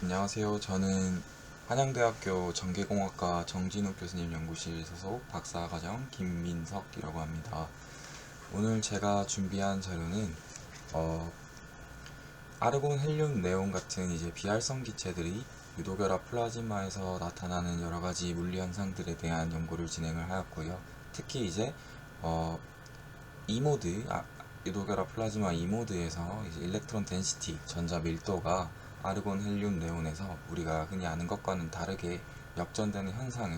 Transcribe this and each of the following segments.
안녕하세요. 저는 한양대학교 전기공학과 정진욱 교수님 연구실 소속 박사과정 김민석이라고 합니다. 오늘 제가 준비한 자료는 아르곤, 헬륨, 네온 같은 이제 비활성 기체들이 유도결합 플라즈마에서 나타나는 여러 가지 물리 현상들에 대한 연구를 진행을 하였고요. 특히 이제 E모드, 유도결합 플라즈마 E모드에서 이제 일렉트론 덴시티, 전자 밀도가 아르곤, 헬륨, 네온에서 우리가 흔히 아는 것과는 다르게 역전되는 현상을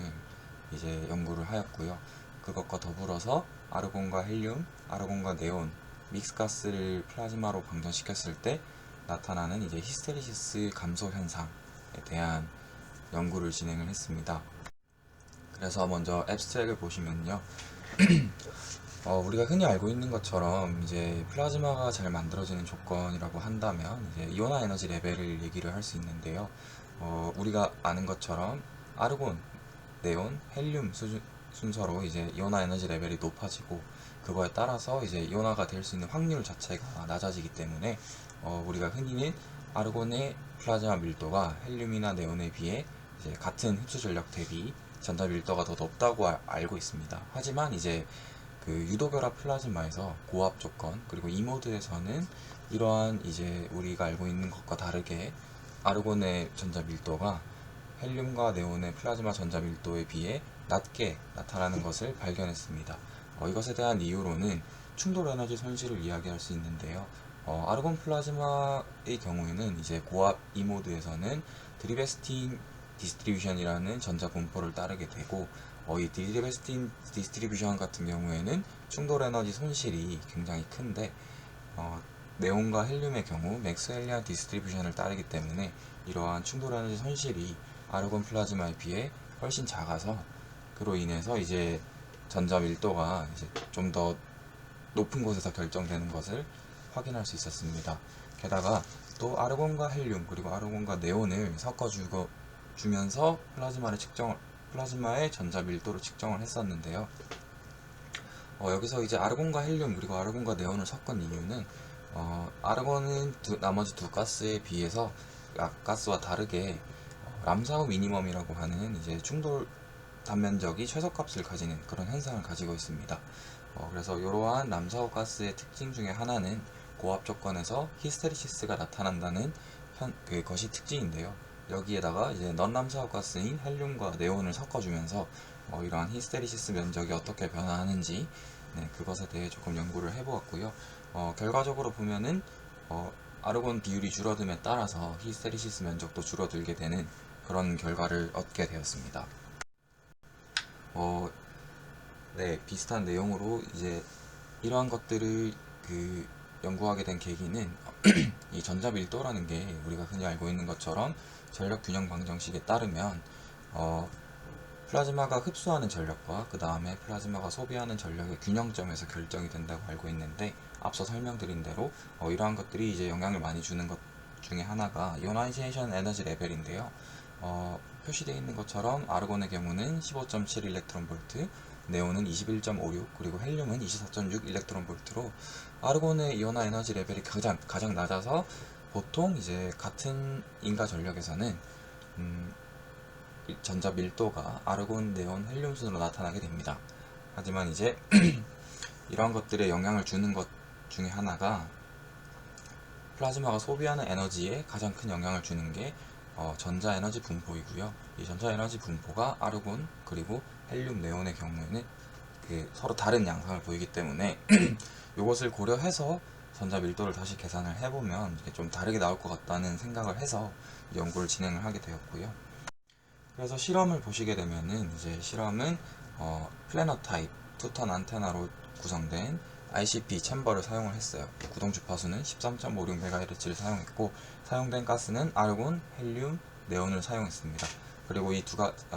이제 연구를 하였고요. 그것과 더불어서 아르곤과 헬륨, 아르곤과 네온, 믹스가스를 플라즈마로 방전시켰을 때 나타나는 이제 히스테리시스 감소 현상에 대한 연구를 진행을 했습니다. 그래서 먼저 앱스트랙을 보시면요. 우리가 흔히 알고 있는 것처럼 이제 플라즈마가 잘 만들어지는 조건이라고 한다면 이제 이온화 에너지 레벨을 얘기를 할 수 있는데요. 우리가 아는 것처럼 아르곤, 네온, 헬륨 순서로 이제 이온화 에너지 레벨이 높아지고 그거에 따라서 이제 이온화가 될 수 있는 확률 자체가 낮아지기 때문에 우리가 흔히는 아르곤의 플라즈마 밀도가 헬륨이나 네온에 비해 이제 같은 흡수 전력 대비 전자 밀도가 더 높다고 알고 있습니다. 하지만 이제 그 유도결합 플라즈마에서 고압 조건 그리고 이 모드에서는 이러한 이제 우리가 알고 있는 것과 다르게 아르곤의 전자 밀도가 헬륨과 네온의 플라즈마 전자 밀도에 비해 낮게 나타나는 것을 발견했습니다. 이것에 대한 이유로는 충돌 에너지 손실을 이야기할 수 있는데요. 아르곤 플라즈마의 경우에는 이제 고압 이 모드에서는 드리베스틴 디스트리뷰션이라는 전자 분포를 따르게 되고 이 드리베스틴 디스트리뷰션 같은 경우에는 충돌 에너지 손실이 굉장히 큰데 네온과 헬륨의 경우 맥스웰리안 디스트리뷰션을 따르기 때문에 이러한 충돌 에너지 손실이 아르곤 플라즈마에 비해 훨씬 작아서 그로 인해서 이제 전자 밀도가 이제 좀 더 높은 곳에서 결정되는 것을 확인할 수 있었습니다. 게다가 또 아르곤과 헬륨 그리고 아르곤과 네온을 섞어주면서 플라즈마의 전자 밀도를 측정을 했었는데요. 여기서 이제 아르곤과 헬륨 그리고 아르곤과 네온을 섞은 이유는 아르곤은 나머지 두 가스에 비해서 가스와 다르게 람사우 미니멈이라고 하는 이제 충돌 단면적이 최소값을 가지는 그런 현상을 가지고 있습니다. 그래서 이러한 람사우 가스의 특징 중에 하나는 고압 조건에서 히스테리시스가 나타난다는 그것이 특징인데요. 여기에다가 이제 넌람사우 가스인 헬륨과 네온을 섞어주면서 이러한 히스테리시스 면적이 어떻게 변화하는지 그것에 대해 조금 연구를 해보았고요. 결과적으로 보면은 아르곤 비율이 줄어듦에 따라서 히스테리시스 면적도 줄어들게 되는 그런 결과를 얻게 되었습니다. 네, 비슷한 내용으로 이제 이러한 것들을 연구하게 된 계기는 이 전자 밀도라는 게 우리가 흔히 알고 있는 것처럼 전력 균형 방정식에 따르면 플라즈마가 흡수하는 전력과 그 다음에 플라즈마가 소비하는 전력의 균형점에서 결정이 된다고 알고 있는데 앞서 설명드린 대로 이러한 것들이 이제 영향을 많이 주는 것 중에 하나가 이오나이제이션 에너지 레벨인데요. 표시되어 있는 것처럼 아르곤의 경우는 15.7 일렉트론 볼트, 네온은 21.56 그리고 헬륨은 24.6 일렉트론 볼트로 아르곤의 이온화 에너지 레벨이 가장 낮아서 보통 이제 같은 인가 전력에서는 전자 밀도가 아르곤, 네온, 헬륨 순으로 나타나게 됩니다. 하지만 이제 이러한 것들에 영향을 주는 것 중에 하나가 플라즈마가 소비하는 에너지에 가장 큰 영향을 주는 게 전자 에너지 분포이고요. 이 전자 에너지 분포가 아르곤 그리고 헬륨, 네온의 경우에는 서로 다른 양상을 보이기 때문에 이것을 고려해서 전자 밀도를 다시 계산을 해보면 이게 좀 다르게 나올 것 같다는 생각을 해서 연구를 진행을 하게 되었고요. 그래서 실험을 보시게 되면은 이제 실험은 플래너 타입 투턴 안테나로 구성된 ICP 챔버를 사용을 했어요. 구동 주파수는 13.56MHz를 사용했고 사용된 가스는 아르곤, 헬륨, 네온을 사용했습니다. 그리고 이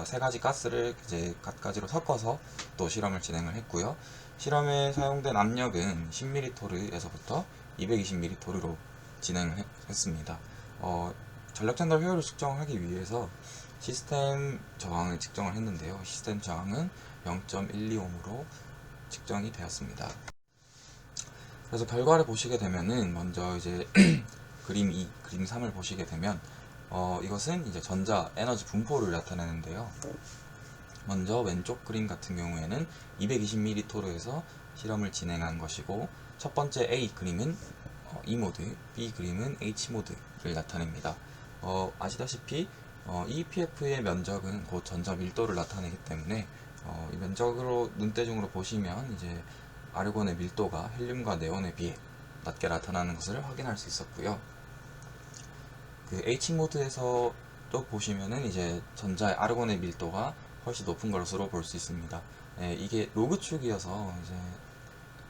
세 가지 가스를 이제 갖가지로 섞어서 또 실험을 진행을 했고요. 실험에 사용된 압력은 10ml에서부터 220ml로 진행을 했습니다. 전력 전달 효율을 측정하기 위해서 시스템 저항을 측정을 했는데요. 시스템 저항은 0.12ohm으로 측정이 되었습니다. 그래서 결과를 보시게 되면은 먼저 이제 그림 2, 그림 3을 보시게 되면 이것은 이제 전자 에너지 분포를 나타내는데요. 먼저 왼쪽 그림 같은 경우에는 220ml에서 실험을 진행한 것이고, 첫 번째 A 그림은 E 모드, B 그림은 H 모드를 나타냅니다. 아시다시피 EPF의 면적은 곧 전자 밀도를 나타내기 때문에 이 면적으로 눈대중으로 보시면 이제 아르곤의 밀도가 헬륨과 네온에 비해 낮게 나타나는 것을 확인할 수 있었고요. 그 H 모드에서 또 보시면은 이제 전자의 아르곤의 밀도가 훨씬 높은 것으로 볼 수 있습니다. 이게 로그 축이어서 이제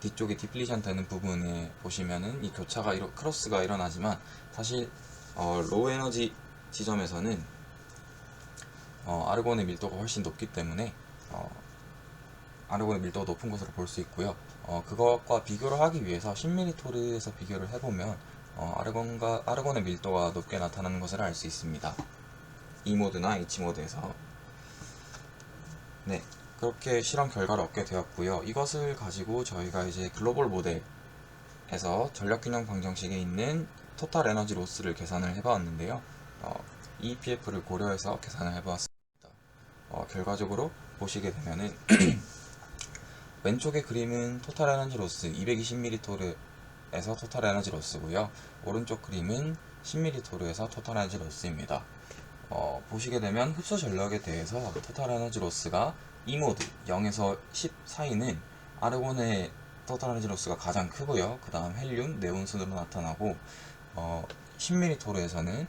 뒤쪽에 디플리션 되는 부분에 보시면은 이 교차가 크로스가 일어나지만, 사실 로우 에너지 지점에서는 아르곤의 밀도가 훨씬 높기 때문에 아르곤의 밀도가 높은 것으로 볼 수 있고요. 그것과 비교를 하기 위해서 10ml에서 비교를 해보면 아르곤의 밀도가 높게 나타나는 것을 알 수 있습니다. E 모드나 H 모드에서. 네, 그렇게 실험 결과를 얻게 되었고요. 이것을 가지고 저희가 이제 글로벌 모델에서 전력균형 방정식에 있는 토탈 에너지 로스를 계산을 해봤는데요. EPF를 고려해서 계산을 해보았습니다. 결과적으로 보시게 되면은 왼쪽의 그림은 토탈 에너지 로스 220ml에서 토탈 에너지 로스고요. 오른쪽 그림은 10ml에서 토탈 에너지 로스입니다. 보시게 되면 흡수 전력에 대해서 토탈 에너지 로스가 E 모드 0에서 10 사이는 아르곤의 토탈 에너지 로스가 가장 크고요. 그 다음 헬륨, 네온 순으로 나타나고 10ml에서는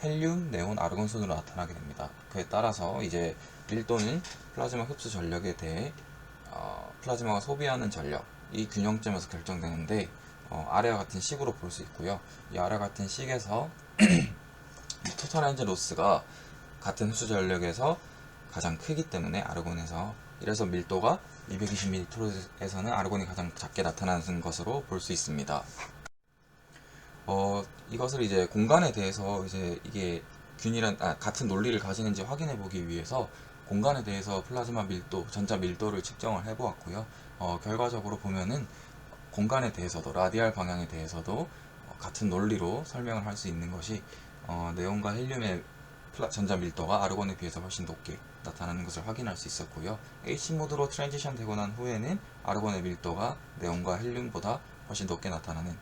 헬륨, 네온, 아르곤 순으로 나타나게 됩니다. 그에 따라서 이제 밀도는 플라즈마 흡수 전력에 대해 플라즈마가 소비하는 전력, 이 균형점에서 결정되는데 아래와 같은 식으로 볼 수 있고요. 이 아래와 같은 식에서 토탈 에너지 로스가 같은 흡수 전력에서 가장 크기 때문에 아르곤에서, 이래서 밀도가 220ml에서는 아르곤이 가장 작게 나타나는 것으로 볼 수 있습니다. 이것을 이제 공간에 대해서 이제 이게 같은 논리를 가지는지 확인해 보기 위해서 공간에 대해서 플라즈마 밀도, 전자 밀도를 측정을 해 보았고요. 결과적으로 보면은 공간에 대해서도, 라디알 방향에 대해서도 같은 논리로 설명을 할 수 있는 것이 네온과 헬륨의 전자 밀도가 아르곤에 비해서 훨씬 높게 나타나는 것을 확인할 수 있었고요. H 모드로 트랜지션 되고 난 후에는 아르곤의 밀도가 네온과 헬륨보다 훨씬 높게 나타나는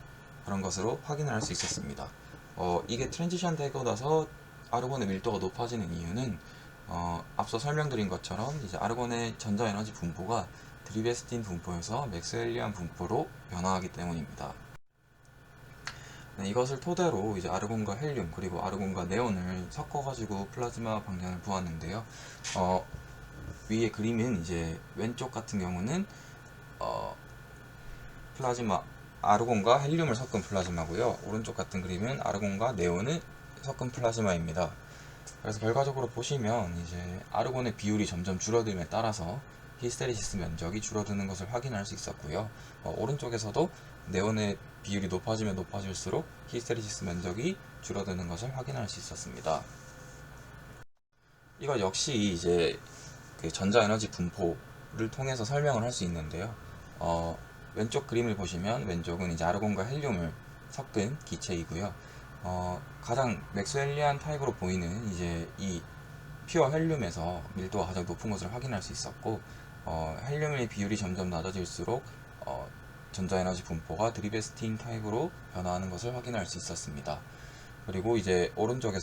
그런 것으로 확인을 할 수 있었습니다. 이게 트랜지션 되고 나서 아르곤의 밀도가 높아지는 이유는 앞서 설명드린 것처럼 이제 아르곤의 전자 에너지 분포가 드리베스틴 분포에서 맥스웰리안 분포로 변화하기 때문입니다. 네, 이것을 토대로 이제 아르곤과 헬륨 그리고 아르곤과 네온을 섞어가지고 플라즈마 방향을 보았는데요. 위에 그림은 이제 왼쪽 같은 경우는 플라즈마 아르곤과 헬륨을 섞은 플라즈마고요. 오른쪽 같은 그림은 아르곤과 네온을 섞은 플라즈마입니다. 그래서 결과적으로 보시면 이제 아르곤의 비율이 점점 줄어듦에 따라서 히스테리시스 면적이 줄어드는 것을 확인할 수 있었고요. 오른쪽에서도 네온의 비율이 높아지면 높아질수록 히스테리시스 면적이 줄어드는 것을 확인할 수 있었습니다. 이거 역시 이제 그 전자 에너지 분포를 통해서 설명을 할 수 있는데요. 왼쪽 그림을 보시면 왼쪽은 이제 아르곤과 헬륨을 섞은 기체이고요. 가장 맥스웰리안 타입으로 보이는 이제 이 퓨어 헬륨에서 밀도가 가장 높은 것을 확인할 수 있었고, 헬륨의 비율이 점점 낮아질수록 전자 에너지 분포가 드리베스틴 타입으로 변화하는 것을 확인할 수 있었습니다. 그리고 이제 오른쪽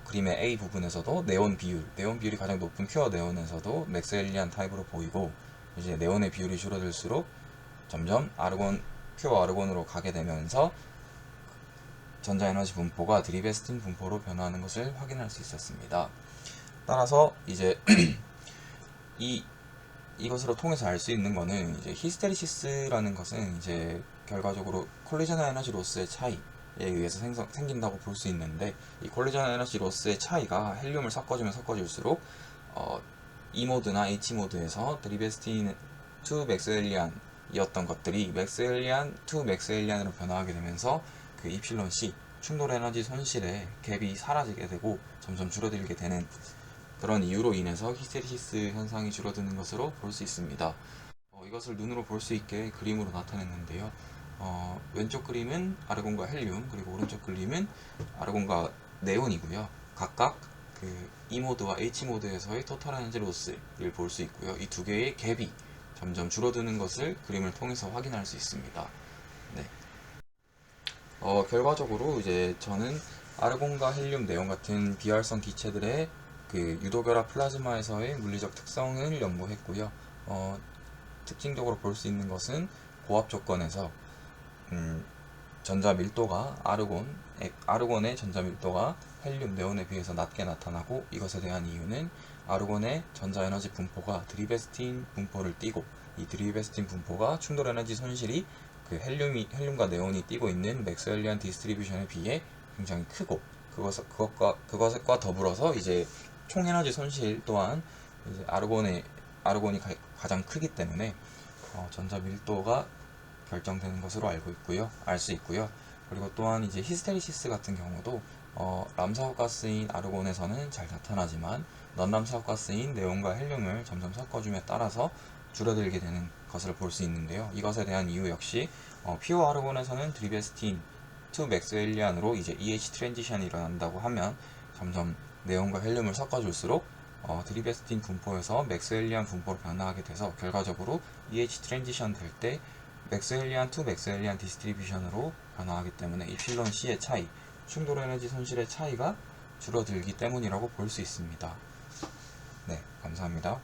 그림의 A 부분에서도 네온 비율이 가장 높은 퓨어 네온에서도 맥스웰리안 타입으로 보이고, 이제 네온의 비율이 줄어들수록 점점 퓨어 아르곤으로 가게 되면서 전자 에너지 분포가 드리베스틴 분포로 변화하는 것을 확인할 수 있었습니다. 따라서 이제 이것으로 통해서 알 수 있는 것은 이제 히스테리시스라는 것은 이제 결과적으로 콜리전 에너지 로스의 차이에 의해서 생긴다고 볼 수 있는데, 이 콜리전 에너지 로스의 차이가 헬륨을 섞어주면 섞어줄수록 E 모드나 H 모드에서 드리베스틴 투 맥스웰리안이었던 것들이 맥스웰리안 투 맥스웰리안으로 변화하게 되면서 그 이필론 C 충돌 에너지 손실의 갭이 사라지게 되고 점점 줄어들게 되는 그런 이유로 인해서 히스테리시스 현상이 줄어드는 것으로 볼 수 있습니다. 이것을 눈으로 볼 수 있게 그림으로 나타냈는데요. 왼쪽 그림은 아르곤과 헬륨, 그리고 오른쪽 그림은 아르곤과 네온이고요. 각각 그 E 모드와 H 모드에서의 토탈 에너지 로스를 볼 수 있고요. 이 두 개의 갭이 점점 줄어드는 것을 그림을 통해서 확인할 수 있습니다. 네. 결과적으로 이제 저는 아르곤과 헬륨, 네온 같은 비활성 기체들의 그 유도결합 플라즈마에서의 물리적 특성을 연구했고요. 특징적으로 볼 수 있는 것은 고압 조건에서 전자 밀도가 아르곤의 전자 밀도가 헬륨, 네온에 비해서 낮게 나타나고, 이것에 대한 이유는 아르곤의 전자 에너지 분포가 드리베스틴 분포를 띠고, 이 드리베스틴 분포가 충돌 에너지 손실이 그 헬륨과 네온이 띠고 있는 맥스웰리안 디스트리뷰션에 비해 굉장히 크고, 그것과 더불어서 이제 총 에너지 손실 또한 이제 아르곤이 가장 크기 때문에 전자 밀도가 결정되는 것으로 알 수 있고요. 그리고 또한 이제 히스테리시스 같은 경우도 람사호가스인 아르곤에서는 잘 나타나지만 넌람사호가스인 네온과 헬륨을 점점 섞어줌에 따라서 줄어들게 되는 것을 볼 수 있는데요. 이것에 대한 이유 역시 피오 아르곤에서는 드리베스틴 투 맥스웰리안으로 이제 EH 트랜지션이 일어난다고 하면, 점점 네온과 헬륨을 섞어줄수록 드리베스틴 분포에서 맥스웰리안 분포로 변화하게 돼서 결과적으로 EH 트랜지션 될 때 맥스웰리안 투 맥스웰리안 디스트리뷰션으로 변화하기 때문에 이필론 C의 차이, 충돌 에너지 손실의 차이가 줄어들기 때문이라고 볼 수 있습니다. 네, 감사합니다.